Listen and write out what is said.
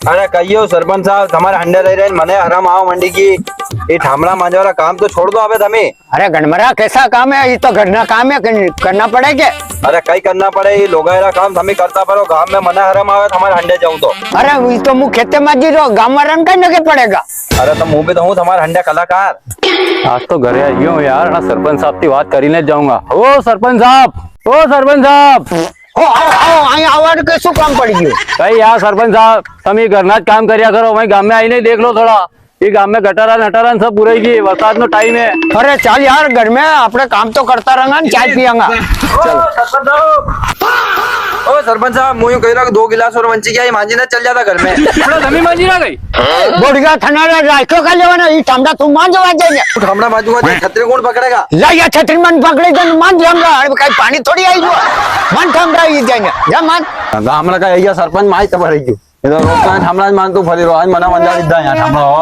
अरे कहियो सरपंच साहब तुम्हारे हंडे रह रहे मने हराम आओ मंडी की ये ठामड़ा मांझे वाला काम तो छोड़ दो अबे तमे। अरे गणमरा कैसा काम है, ये तो घरना काम है, करना पड़ेगा। अरे कई करना पड़े ये लोग काम तमे करता पड़ो गांव में मने हराम आवे तुम्हारे हंडे जाऊं तो। अरे ये तो मुँह खेते माजी रो गाँव में रन करने के पड़ेगा। अरे तो मुंह पे तो हूँ तुम्हारे हंडे कलाकार। आज तो घरे आई हूँ यार, ना सरपंच साहब की बात करीने जाऊंगा। ओ सरपंच साहब, ओ सरपंच साहब। ओ आओ અહીં આવવાનું કે શું કામ પડી ગયું? कई यार सरपंच साहब તમે ઘરના જ કામ કર્યા કરો, वही गांव में आईने देख लो थोड़ा। ये गांव में गटारा नटारा सब बुराई की बरसात नो टाइम है। अरे चल यार घर में अपने काम तो करता रहेंगे, चाय पियेंगा। ओ सरपंच साहब मुझे कह रहा 2 गिलास और वंची क्या मांझी ना चल जाता घर में। जमीन मांझी ना गई बोड़िया थनारा राखो का लेवाना ई ठमड़ा तू मान जवा जाइए। ठामड़ा बाजू का छतरी कौन पकड़ेगा? ला या छतरी मन पकड़े तो मान दे हमरा, अरे कहीं पानी थोड़ी आई जो मन ठमड़ा ई जाइए जा मान। गामड़ा का यही सरपंच माई तब रही क्यों इधर रोकना ठामड़ा मान तू फरी रो आज मना मंजा दिद्दा यहाँ ठामड़ा हो।